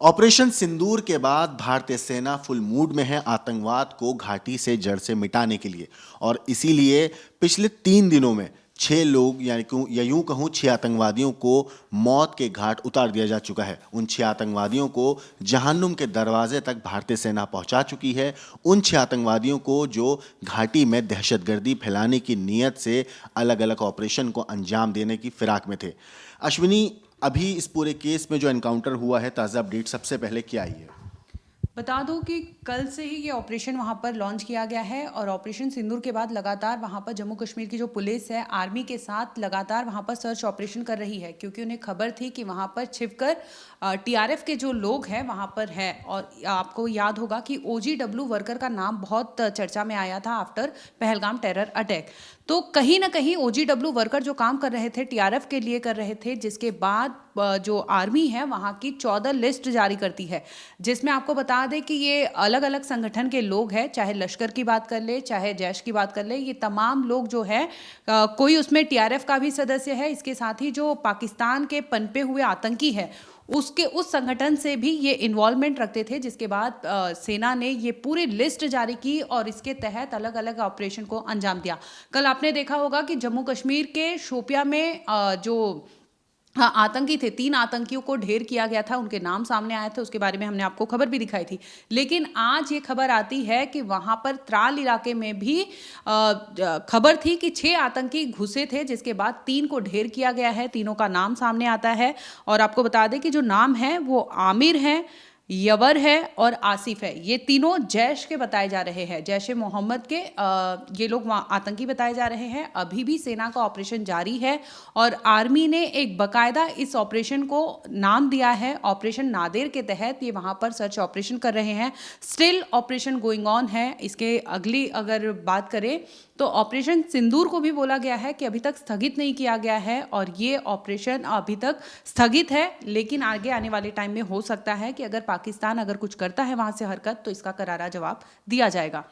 Operation सिंदूर के बाद भारतीय सेना फुल मूड में है आतंकवाद को घाटी से जड़ से मिटाने के लिए। और इसीलिए पिछले 3 दिनों में 6 लोग यानी कि या यूं कहूं 6 आतंकवादियों को मौत के घाट उतार दिया जा चुका है। उन 6 आतंकवादियों को जहन्नुम के दरवाजे तक भारतीय सेना पहुंचा चुकी है। उन 6 आतंकवादियों को जो घाटी में दहशतगर्दी फैलाने की नीयत से अलग अलग ऑपरेशन को अंजाम देने की फिराक में थे। अश्विनी, अभी इस पूरे केस में जो एनकाउंटर हुआ है, ताज़ा अपडेट सबसे पहले क्या आई है? बता दूं कि कल से ही ये ऑपरेशन वहां पर लॉन्च किया गया है और ऑपरेशन सिंदूर के बाद लगातार वहां पर जम्मू कश्मीर की जो पुलिस है आर्मी के साथ लगातार वहां पर सर्च ऑपरेशन कर रही है, क्योंकि उन्हें खबर थी कि वहां पर छिपकर टीआरएफ के जो लोग हैं वहां पर है। और आपको याद होगा कि ओजीडब्ल्यू वर्कर का नाम बहुत चर्चा में आया था आफ्टर पहलगाम टेरर अटैक। तो कहीं ना कहीं ओजीडब्ल्यू वर्कर जो काम कर रहे थे टीआरएफ के लिए कर रहे थे, जिसके बाद जो आर्मी है वहाँ की 14 लिस्ट जारी करती है, जिसमें आपको बता दें कि ये अलग अलग संगठन के लोग हैं, चाहे लश्कर की बात कर ले चाहे जैश की बात कर ले, ये तमाम लोग जो है कोई उसमें टीआरएफ का भी सदस्य है। इसके साथ ही जो पाकिस्तान के पनपे हुए आतंकी है उसके उस संगठन से भी ये इन्वॉल्वमेंट रखते थे, जिसके बाद सेना ने ये पूरी लिस्ट जारी की और इसके तहत अलग अलग ऑपरेशन को अंजाम दिया। कल आपने देखा होगा कि जम्मू कश्मीर के शोपिया में जो हाँ आतंकी थे, 3 आतंकियों को ढेर किया गया था, उनके नाम सामने आए थे, उसके बारे में हमने आपको खबर भी दिखाई थी। लेकिन आज ये खबर आती है कि वहां पर त्राल इलाके में भी खबर थी कि 6 आतंकी घुसे थे, जिसके बाद 3 को ढेर किया गया है। तीनों का नाम सामने आता है और आपको बता दें कि जो नाम है वो आमिर है, यवर है और आसिफ है। ये तीनों जैश के बताए जा रहे हैं, जैश ए मोहम्मद के ये लोग वहाँ आतंकी बताए जा रहे हैं। अभी भी सेना का ऑपरेशन जारी है और आर्मी ने एक बकायदा इस ऑपरेशन को नाम दिया है ऑपरेशन नादेर के तहत। ये वहाँ पर सर्च ऑपरेशन कर रहे हैं, स्टिल ऑपरेशन गोइंग ऑन है। इसके अगली अगर बात करें तो ऑपरेशन सिंदूर को भी बोला गया है कि अभी तक स्थगित नहीं किया गया है और ये ऑपरेशन अभी तक स्थगित है, लेकिन आगे आने वाले टाइम में हो सकता है कि अगर पाकिस्तान अगर कुछ करता है वहां से हरकत, तो इसका करारा जवाब दिया जाएगा।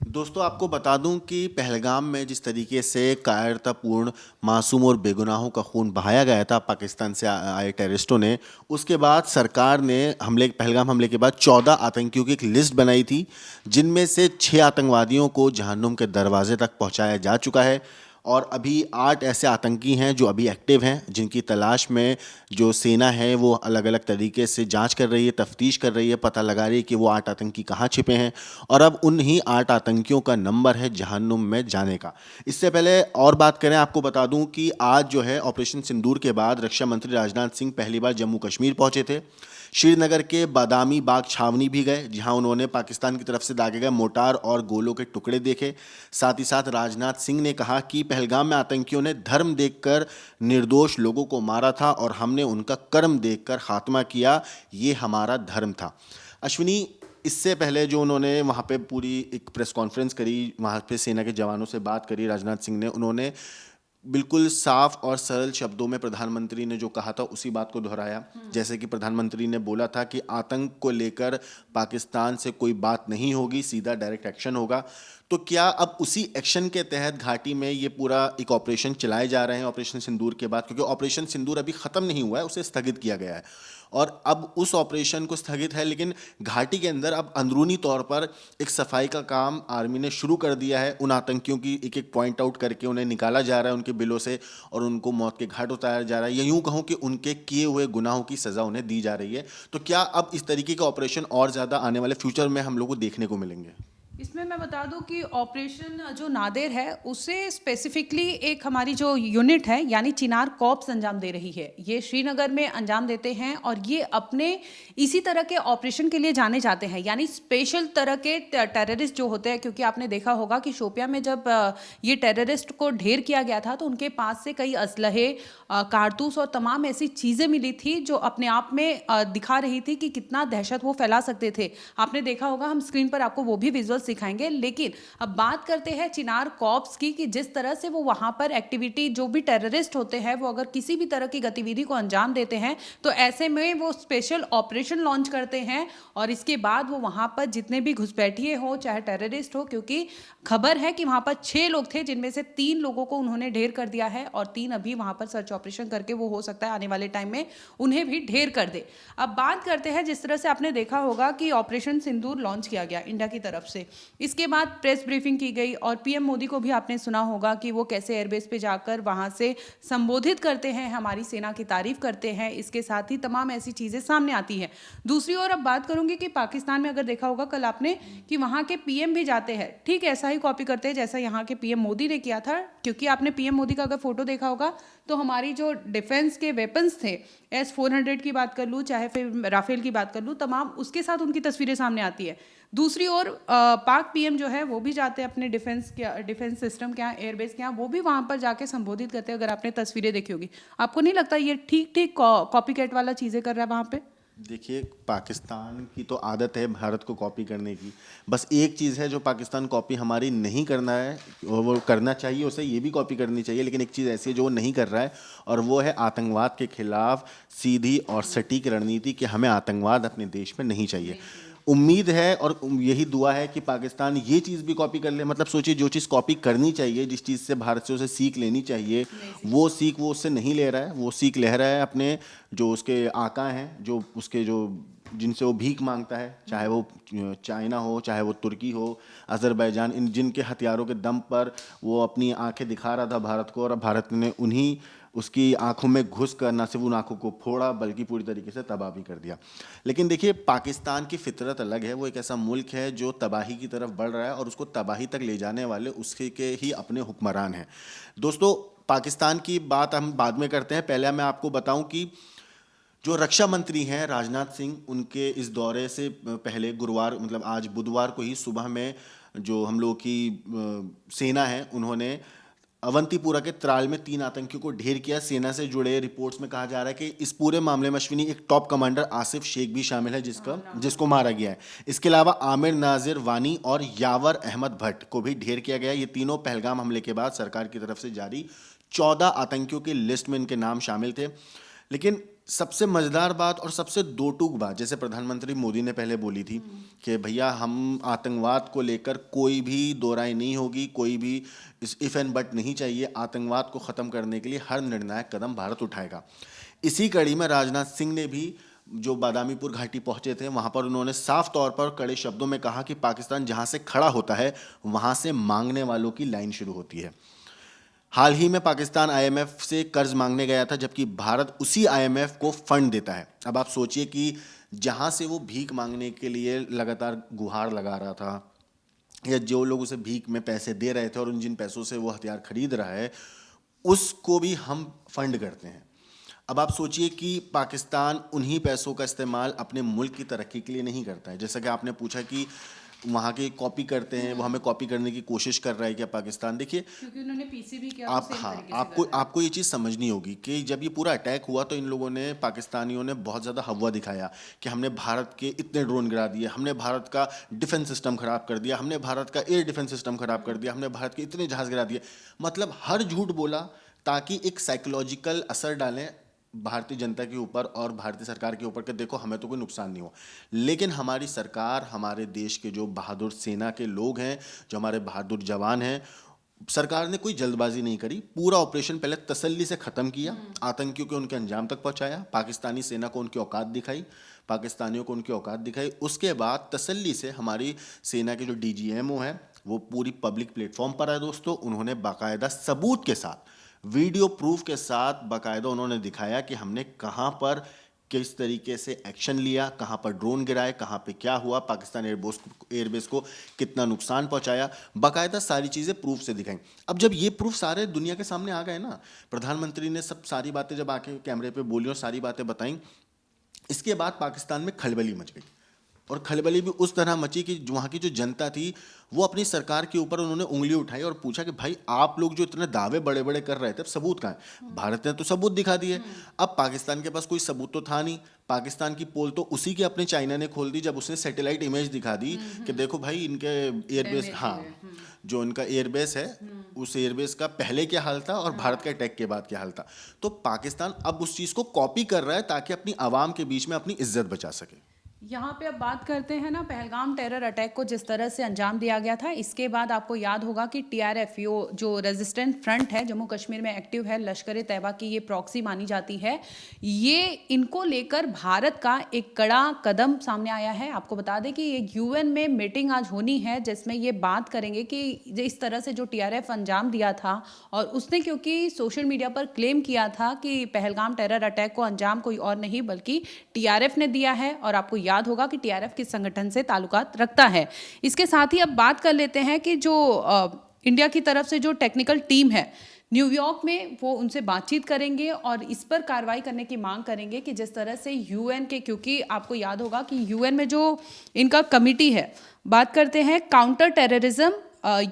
दोस्तों, आपको बता दूं कि पहलगाम में जिस तरीके से कायरतापूर्ण मासूम और बेगुनाहों का खून बहाया गया था पाकिस्तान से आए टेररिस्टों ने, उसके बाद सरकार ने पहलगाम हमले के बाद 14 आतंकियों की एक लिस्ट बनाई थी, जिनमें से 6 आतंकवादियों को जहन्नुम के दरवाजे तक पहुंचाया जा चुका है। और अभी 8 ऐसे आतंकी हैं जो अभी एक्टिव हैं, जिनकी तलाश में जो सेना है वो अलग अलग तरीके से जांच कर रही है, तफ्तीश कर रही है, पता लगा रही है कि वो 8 आतंकी कहाँ छिपे हैं। और अब उन्हीं 8 आतंकियों का नंबर है जहन्नुम में जाने का। इससे पहले और बात करें, आपको बता दूं कि आज जो है ऑपरेशन सिंदूर के बाद रक्षा मंत्री राजनाथ सिंह पहली बार जम्मू कश्मीर पहुंचे थे। श्रीनगर के बादामी बाग छावनी भी गए, जहां उन्होंने पाकिस्तान की तरफ से दागे गए मोटार और गोलों के टुकड़े देखे। साथ ही साथ राजनाथ सिंह ने कहा कि पहलगाम में आतंकियों ने धर्म देखकर निर्दोष लोगों को मारा था और हमने उनका कर्म देखकर खात्मा किया, ये हमारा धर्म था। अश्विनी, इससे पहले जो उन्होंने वहाँ पे पूरी एक प्रेस कॉन्फ्रेंस करी, वहाँ पे सेना के जवानों से बात करी राजनाथ सिंह ने, उन्होंने बिल्कुल साफ और सरल शब्दों में प्रधानमंत्री ने जो कहा था उसी बात को दोहराया। जैसे कि प्रधानमंत्री ने बोला था कि आतंक को लेकर पाकिस्तान से कोई बात नहीं होगी, सीधा डायरेक्ट एक्शन होगा। तो क्या अब उसी एक्शन के तहत घाटी में ये पूरा एक ऑपरेशन चलाए जा रहे हैं ऑपरेशन सिंदूर के बाद? क्योंकि ऑपरेशन सिंदूर अभी ख़त्म नहीं हुआ है, उसे स्थगित किया गया है और अब उस ऑपरेशन को स्थगित है, लेकिन घाटी के अंदर अब अंदरूनी तौर पर एक सफाई का काम आर्मी ने शुरू कर दिया है। उन आतंकियों की एक एक पॉइंट आउट करके उन्हें निकाला जा रहा है उनके बिलों से और उनको मौत के घाट उतारा जा रहा है, या यूं कहूं कि उनके किए हुए गुनाहों की सज़ा उन्हें दी जा रही है। तो क्या अब इस तरीके का ऑपरेशन और ज़्यादा आने वाले फ्यूचर में हम लोग को देखने को मिलेंगे? इसमें मैं बता दूं कि ऑपरेशन जो नादेर है उसे स्पेसिफिकली एक हमारी जो यूनिट है यानी चिनार कॉर्प्स अंजाम दे रही है। ये श्रीनगर में अंजाम देते हैं और ये अपने इसी तरह के ऑपरेशन के लिए जाने जाते हैं, यानी स्पेशल तरह के टेररिस्ट जो होते हैं। क्योंकि आपने देखा होगा कि शोपिया में जब ये टेररिस्ट को ढेर किया गया था तो उनके पास से कई असलहे, कारतूस और तमाम ऐसी चीज़ें मिली थी जो अपने आप में दिखा रही थी कि कितना दहशत वो फैला सकते थे। आपने देखा होगा, हम स्क्रीन पर आपको वो भी विजुअल दिखाएंगे। लेकिन अब बात करते हैं चिनार कॉर्प्स की कि जिस तरह से वो वहां पर एक्टिविटी, जो भी टेररिस्ट होते हैं वो अगर किसी भी तरह की गतिविधि को अंजाम देते हैं तो ऐसे में वो स्पेशल ऑपरेशन लॉन्च करते हैं और इसके बाद वो वहां पर जितने भी घुसपैठिए हो चाहे टेररिस्ट हो, क्योंकि खबर है कि वहां पर 6 लोग थे जिनमें से 3 लोगों को उन्होंने ढेर कर दिया है और 3 अभी वहां पर सर्च ऑपरेशन करके वो हो सकता है आने वाले टाइम में उन्हें भी ढेर कर दे। अब बात करते हैं, जिस तरह से आपने देखा होगा कि ऑपरेशन सिंदूर लॉन्च किया गया इंडिया की तरफ से, इसके बाद प्रेस ब्रीफिंग की गई और पीएम मोदी को भी आपने सुना होगा कि वो कैसे एयरबेस पे जाकर वहां से संबोधित करते हैं, हमारी सेना की तारीफ करते हैं। इसके साथ ही तमाम ऐसी चीजें सामने आती हैं। दूसरी ओर अब बात करूंगी कि पाकिस्तान में अगर देखा होगा कल आपने कि वहां के पीएम भी जाते हैं, ठीक ऐसा ही कॉपी करते हैं जैसा यहाँ के पीएम मोदी ने किया था। क्योंकि आपने पीएम मोदी का अगर फोटो देखा होगा तो हमारी जो डिफेंस के वेपन्स थे, S-400 की बात कर लूँ चाहे फिर राफेल की बात कर लूँ, तमाम उसके साथ उनकी तस्वीरें सामने आती है। दूसरी ओर पाक पीएम जो है वो भी जाते हैं अपने डिफेंस सिस्टम के यहाँ, एयरबेस के यहाँ, वो भी वहाँ पर जाके संबोधित करते हैं। अगर आपने तस्वीरें देखी होगी, आपको नहीं लगता ये ठीक ठीक कॉपी कैट वाला चीज़ें कर रहा है वहाँ पे? देखिए, पाकिस्तान की तो आदत है भारत को कॉपी करने की। बस एक चीज़ है जो पाकिस्तान कॉपी हमारी नहीं करना है और वो करना चाहिए, उसे ये भी कॉपी करनी चाहिए, लेकिन एक चीज़ ऐसी है जो वो नहीं कर रहा है और वो है आतंकवाद के खिलाफ सीधी और सटीक रणनीति कि हमें आतंकवाद अपने देश में नहीं चाहिए। उम्मीद है और यही दुआ है कि पाकिस्तान ये चीज़ भी कॉपी कर ले। मतलब सोचिए, जो चीज़ कॉपी करनी चाहिए, जिस चीज़ से भारत से उसे सीख लेनी चाहिए, वो सीख वो उससे नहीं ले रहा है। वो सीख ले रहा है अपने जो उसके आका हैं, जो उसके जो जिनसे वो भीख मांगता है, चाहे वो चाइना हो, चाहे वो तुर्की हो, अज़रबैजान, इन जिनके हथियारों के दम पर वो अपनी आंखें दिखा रहा था भारत को, और अब भारत ने उन्हीं उसकी आंखों में घुस कर न सिर्फ उन आंखों को फोड़ा बल्कि पूरी तरीके से तबाह भी कर दिया। लेकिन देखिए, पाकिस्तान की फितरत अलग है। वो एक ऐसा मुल्क है जो तबाही की तरफ बढ़ रहा है और उसको तबाही तक ले जाने वाले उसके के ही अपने हुक्मरान हैं। दोस्तों, पाकिस्तान की बात हम बाद में करते हैं। पहले मैं आपको बताऊं कि जो रक्षा मंत्री हैं राजनाथ सिंह, उनके इस दौरे से पहले गुरुवार, मतलब आज बुधवार को ही सुबह में जो हम लोग की सेना है, उन्होंने अवंतीपुरा के त्राल में 3 आतंकियों को ढेर किया। सेना से जुड़े रिपोर्ट्स में कहा जा रहा है कि इस पूरे मामले में अश्विनी एक टॉप कमांडर आसिफ शेख भी शामिल है जिसको मारा गया है। इसके अलावा आमिर नाजिर वानी और यावर अहमद भट्ट को भी ढेर किया गया है। ये तीनों पहलगाम हमले के बाद सरकार की तरफ से जारी 14 आतंकियों की लिस्ट में इनके नाम शामिल थे। लेकिन सबसे मजेदार बात और सबसे दो टूक बात, जैसे प्रधानमंत्री मोदी ने पहले बोली थी कि भैया हम आतंकवाद को लेकर कोई भी दो राय नहीं होगी, कोई भी इफ एंड बट नहीं चाहिए, आतंकवाद को ख़त्म करने के लिए हर निर्णायक कदम भारत उठाएगा। इसी कड़ी में राजनाथ सिंह ने भी जो बादामीपुर घाटी पहुंचे थे, वहां पर उन्होंने साफ तौर पर कड़े शब्दों में कहा कि पाकिस्तान जहां से खड़ा होता है वहां से मांगने वालों की लाइन शुरू होती है। हाल ही में पाकिस्तान आईएमएफ से कर्ज मांगने गया था, जबकि भारत उसी आईएमएफ को फंड देता है। अब आप सोचिए कि जहां से वो भीख मांगने के लिए लगातार गुहार लगा रहा था, या जो लोग उसे भीख में पैसे दे रहे थे और उन जिन पैसों से वो हथियार खरीद रहा है, उसको भी हम फंड करते हैं। अब आप सोचिए कि पाकिस्तान उन्हीं पैसों का इस्तेमाल अपने मुल्क की तरक्की के लिए नहीं करता है। जैसा कि आपने पूछा कि वहाँ के कॉपी करते हैं, वो हमें कॉपी करने की कोशिश कर रहा है क्या पाकिस्तान? देखिए, क्योंकि उन्होंने पीसी भी किया, आप हाँ, आपको ये चीज़ समझनी होगी कि जब ये पूरा अटैक हुआ तो इन लोगों ने, पाकिस्तानियों ने बहुत ज़्यादा हवा दिखाया कि हमने भारत के इतने ड्रोन गिरा दिए, हमने भारत का डिफेंस सिस्टम ख़राब कर दिया, हमने भारत का एयर डिफेंस सिस्टम ख़राब कर दिया, हमने भारत के इतने जहाज़ गिरा दिए। मतलब हर झूठ बोला ताकि एक साइकोलॉजिकल असर डालें भारतीय जनता के ऊपर और भारतीय सरकार के ऊपर कि देखो हमें तो कोई नुकसान नहीं हो। लेकिन हमारी सरकार, हमारे देश के जो बहादुर सेना के लोग हैं, जो हमारे बहादुर जवान हैं, सरकार ने कोई जल्दबाजी नहीं करी। पूरा ऑपरेशन पहले तसल्ली से ख़त्म किया, आतंकियों को उनके अंजाम तक पहुंचाया, पाकिस्तानी सेना को उनकी औकात दिखाई, पाकिस्तानियों को उनकी औकात दिखाई। उसके बाद तसल्ली से हमारी सेना के जो डीजीएमओ हैं वो पूरी पब्लिक प्लेटफॉर्म पर आए दोस्तों। उन्होंने बाकायदा सबूत के साथ, वीडियो प्रूफ के साथ बाकायदा उन्होंने दिखाया कि हमने कहाँ पर किस तरीके से एक्शन लिया, कहाँ पर ड्रोन गिराए, कहाँ पे क्या हुआ, पाकिस्तान एयरबेस को कितना नुकसान पहुंचाया, बाकायदा सारी चीज़ें प्रूफ से दिखाई। अब जब ये प्रूफ सारे दुनिया के सामने आ गए ना, प्रधानमंत्री ने सब सारी बातें जब आके कैमरे पे बोली और सारी बातें बताई, इसके बाद पाकिस्तान में खलबली मच गई और खलबली भी उस तरह मची कि वहाँ की जो जनता थी वो अपनी सरकार के ऊपर उन्होंने उंगली उठाई और पूछा कि भाई आप लोग जो इतने दावे बड़े बड़े कर रहे थे, अब सबूत कहाँ है? भारत ने तो सबूत दिखा दिए। अब पाकिस्तान के पास कोई सबूत तो था नहीं। पाकिस्तान की पोल तो उसी के अपने चाइना ने खोल दी जब उसने सैटेलाइट इमेज दिखा दी कि देखो भाई इनके एयरबेस, हाँ, जो इनका एयरबेस है उस एयरबेस का पहले क्या हाल था और भारत के अटैक के बाद क्या हाल था। तो पाकिस्तान अब उस चीज़ को कॉपी कर रहा है ताकि अपनी आवाम के बीच में अपनी इज्जत बचा सके। यहाँ पे अब बात करते हैं ना पहलगाम टेरर अटैक को जिस तरह से अंजाम दिया गया था, इसके बाद आपको याद होगा कि टीआरएफ जो रेजिस्टेंट फ्रंट है जम्मू कश्मीर में एक्टिव है, लश्कर तैयबा की ये प्रॉक्सी मानी जाती है, ये इनको लेकर भारत का एक कड़ा कदम सामने आया है। आपको बता दें कि ये यूएन में मीटिंग आज होनी है जिसमें ये बात करेंगे कि इस तरह से जो टीआरएफ अंजाम दिया था और उसने क्योंकि सोशल मीडिया पर क्लेम किया था कि पहलगाम टेरर अटैक को अंजाम कोई और नहीं बल्कि टीआरएफ ने दिया है, और आपको याद होगा कि टीआरएफ किस संगठन से ताल्लुकात रखता है। इसके साथ ही अब बात कर लेते हैं कि जो इंडिया की तरफ से जो टेक्निकल टीम है न्यूयॉर्क में, वो उनसे बातचीत करेंगे और इस पर कार्रवाई करने की मांग करेंगे कि जिस तरह से यूएन के, क्योंकि आपको याद होगा कि यूएन में जो इनका कमिटी है, बात करते हैं काउंटर टेररिज्म,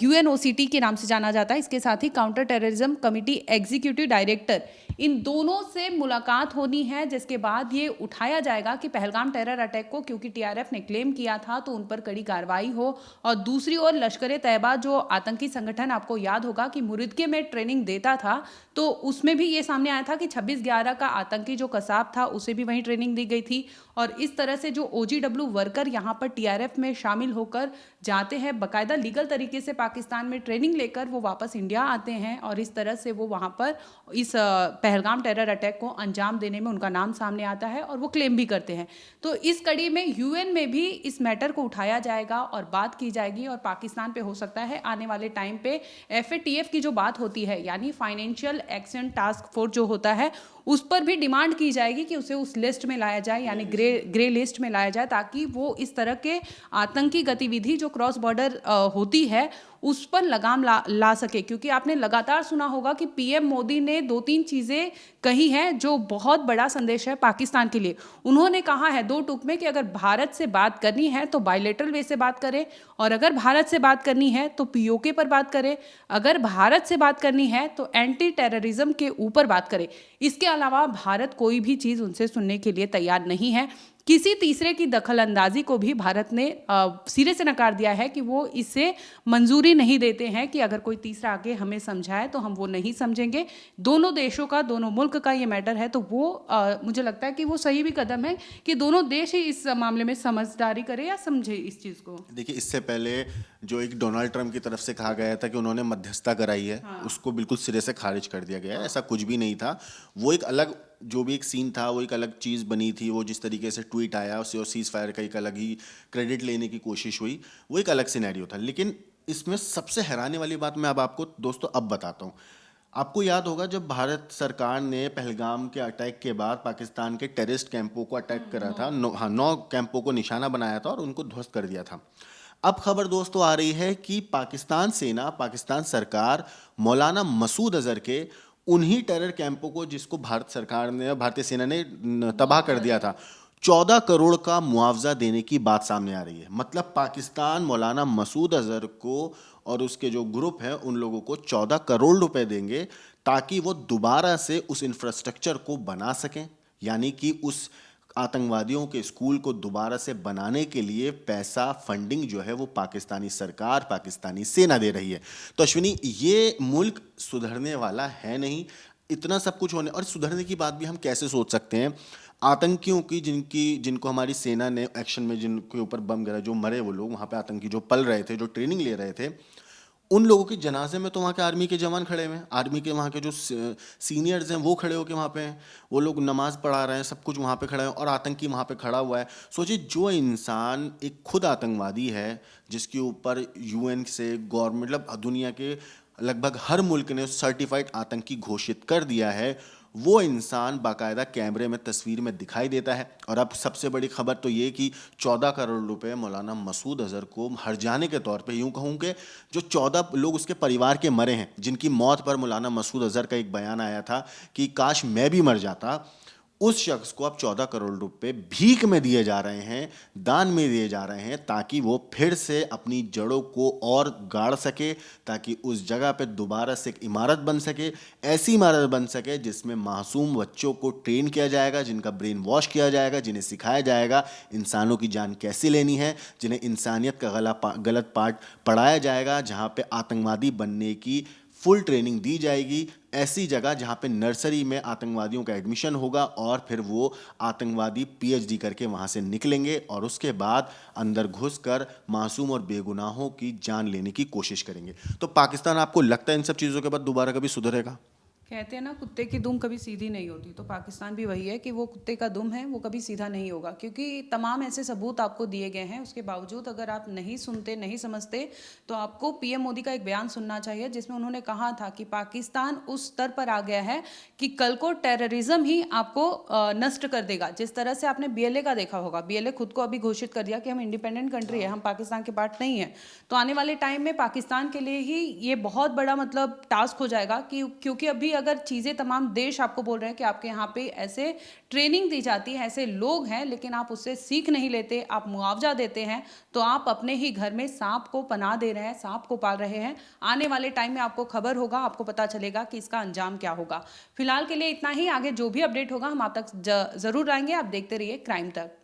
यूएनओसीटी के नाम से जाना जाता है, इसके साथ ही counter terrorism committee executive director, इन दोनों से मुलाकात होनी है जिसके बाद ये उठाया जाएगा कि पहलगाम टेरर अटैक को क्योंकि टीआरएफ ने क्लेम किया था तो उन पर कड़ी कार्रवाई हो। और दूसरी ओर लश्कर तैयबा जो आतंकी संगठन, आपको याद होगा कि मुरिदके में ट्रेनिंग देता था, तो उसमें भी ये सामने आया था कि 26/11 का आतंकी जो कसाब था उसे भी वहीं ट्रेनिंग दी गई थी। और इस तरह से जो ओजीडब्ल्यू वर्कर यहाँ पर टीआरएफ में शामिल होकर जाते हैं, बाकायदा लीगल तरीके से पाकिस्तान में ट्रेनिंग लेकर वो वापस इंडिया आते हैं और इस तरह से वो वहाँ पर इस पहलगाम टेरर अटैक को अंजाम देने में उनका नाम सामने आता है और वो क्लेम भी करते हैं। तो इस कड़ी में यूएन में भी इस मैटर को उठाया जाएगा और बात की जाएगी और पाकिस्तान पे हो सकता है आने वाले टाइम पे एफएटीएफ की जो बात होती है, यानी फाइनेंशियल एक्शन टास्क फोर्स जो होता है, उस पर भी डिमांड की जाएगी कि उसे उस लिस्ट में लाया जाए, यानी ग्रे लिस्ट में लाया जाए, ताकि वो इस तरह के आतंकी गतिविधि जो क्रॉस बॉर्डर होती है उस पर लगाम ला सके। क्योंकि आपने लगातार सुना होगा कि पीएम मोदी ने 2-3 चीज़ें कही हैं जो बहुत बड़ा संदेश है पाकिस्तान के लिए। उन्होंने कहा है 2 टूक में कि अगर भारत से बात करनी है तो बायलैटरल वे से बात करें, और अगर भारत से बात करनी है तो पीओके पर बात करें, अगर भारत से बात करनी है तो एंटी टेररिज्म के ऊपर बात करें। इसके अलावा भारत कोई भी चीज़ उनसे सुनने के लिए तैयार नहीं है। किसी तीसरे की दखलंदाजी को भी भारत ने सिरे से नकार दिया है कि वो इसे मंजूरी नहीं देते हैं कि अगर कोई तीसरा आके हमें समझाए तो हम वो नहीं समझेंगे। दोनों देशों का, दोनों मुल्क का ये मैटर है, तो वो मुझे लगता है कि वो सही भी कदम है कि दोनों देश ही इस मामले में समझदारी करे या समझे इस चीज़ को। देखिए, इससे पहले जो एक डोनाल्ड ट्रंप की तरफ से कहा गया था कि उन्होंने मध्यस्थता कराई है, उसको बिल्कुल सिरे से खारिज कर दिया गया है। ऐसा कुछ भी नहीं था। वो एक अलग, जो भी एक सीन था वो एक अलग चीज़ बनी थी। वो जिस तरीके से ट्वीट आया उससे और सीज़ फायर का एक अलग ही क्रेडिट लेने की कोशिश हुई, वो एक अलग सिनेरियो था। लेकिन इसमें सबसे हैरानी वाली बात मैं अब आपको दोस्तों अब बताता हूँ। आपको याद होगा जब भारत सरकार ने पहलगाम के अटैक के बाद पाकिस्तान के टेररिस्ट कैंपों को अटैक करा था, 9 कैंपों को निशाना बनाया था और उनको ध्वस्त कर दिया था। अब खबर दोस्तों आ रही है कि पाकिस्तान सेना, पाकिस्तान सरकार मौलाना मसूद अजहर के उन्हीं टेरर कैंपों को, जिसको भारत सरकार ने, भारतीय सेना ने तबाह कर दिया था, 14 करोड़ का मुआवजा देने की बात सामने आ रही है। मतलब पाकिस्तान मौलाना मसूद अजहर को और उसके जो ग्रुप है उन लोगों को 14 करोड़ रुपए देंगे ताकि वो दोबारा से उस इंफ्रास्ट्रक्चर को बना सकें, यानी कि उस आतंकवादियों के स्कूल को दोबारा से बनाने के लिए पैसा, फंडिंग जो है वो पाकिस्तानी सरकार, पाकिस्तानी सेना दे रही है। तो अश्विनी, ये मुल्क सुधरने वाला है नहीं। इतना सब कुछ होने और सुधरने की बात भी हम कैसे सोच सकते हैं? आतंकियों की, जिनको हमारी सेना ने एक्शन में, जिनके ऊपर बम गिरा, जो मरे वो लोग, वहाँ पे आतंकी जो पल रहे थे, जो ट्रेनिंग ले रहे थे, उन लोगों के जनाजे में तो वहाँ के आर्मी के जवान खड़े हुए हैं। आर्मी के वहाँ के जो सीनियर्स हैं वो खड़े होकर वहाँ पे हैं, वो लोग नमाज पढ़ा रहे हैं, सब कुछ वहाँ पे खड़ा है और आतंकी वहाँ पे खड़ा हुआ है। सोचिए, जो इंसान एक खुद आतंकवादी है, जिसके ऊपर यूएन से, गवर्नमेंट, मतलब दुनिया के लगभग हर मुल्क ने सर्टिफाइड आतंकी घोषित कर दिया है, वो इंसान बाकायदा कैमरे में, तस्वीर में दिखाई देता है। और अब सबसे बड़ी खबर तो ये कि 14 करोड़ रुपए मौलाना मसूद अजहर को हर्जाने के तौर पे, यूं कहूँ कि जो 14 लोग उसके परिवार के मरे हैं, जिनकी मौत पर मौलाना मसूद अजहर का एक बयान आया था कि काश मैं भी मर जाता, उस शख्स को अब 14 करोड़ रुपए भीख में दिए जा रहे हैं, दान में दिए जा रहे हैं, ताकि वो फिर से अपनी जड़ों को और गाड़ सके, ताकि उस जगह पे दोबारा से एक इमारत बन सके, ऐसी इमारत बन सके जिसमें मासूम बच्चों को ट्रेन किया जाएगा, जिनका ब्रेन वॉश किया जाएगा, जिन्हें सिखाया जाएगा इंसानों की जान कैसे लेनी है, जिन्हें इंसानियत का गलत पाठ पढ़ाया जाएगा, जहाँ पे आतंकवादी बनने की फुल ट्रेनिंग दी जाएगी। ऐसी जगह जहाँ पे नर्सरी में आतंकवादियों का एडमिशन होगा और फिर वो आतंकवादी पीएचडी करके वहाँ से निकलेंगे और उसके बाद अंदर घुसकर मासूम और बेगुनाहों की जान लेने की कोशिश करेंगे। तो पाकिस्तान, आपको लगता है इन सब चीज़ों के बाद दोबारा कभी सुधरेगा? कहते हैं ना, कुत्ते की दुम कभी सीधी नहीं होती, तो पाकिस्तान भी वही है कि वो कुत्ते का दुम है, वो कभी सीधा नहीं होगा, क्योंकि तमाम ऐसे सबूत आपको दिए गए हैं। उसके बावजूद अगर आप नहीं सुनते, नहीं समझते, तो आपको पीएम मोदी का एक बयान सुनना चाहिए, जिसमें उन्होंने कहा था कि पाकिस्तान उस स्तर पर आ गया है कि कल को टेररिज्म ही आपको नष्ट कर देगा। जिस तरह से आपने बीएलए का देखा होगा, बीएलए खुद को अभी घोषित कर दिया कि हम इंडिपेंडेंट कंट्री है, हम पाकिस्तान के पार्ट नहीं है। तो आने वाले टाइम में पाकिस्तान के लिए ही ये बहुत बड़ा मतलब टास्क हो जाएगा, कि क्योंकि अभी अगर चीज़ें तमाम देश आपको बोल रहे हैं कि आपके यहाँ पे ऐसे ट्रेनिंग दी जाती है, ऐसे लोग हैं, लेकिन आप उससे सीख नहीं लेते, आप मुआवजा देते हैं, तो आप अपने ही घर में सांप को पनाह दे रहे हैं, सांप को पाल रहे हैं। आने वाले टाइम में आपको खबर होगा, आपको पता चलेगा कि इसका अंजाम क्या होगा। फिलहाल के लिए इतना ही, आगे जो भी अपडेट होगा हम आप तक जरूर आएंगे। आप देखते रहिए क्राइम तक।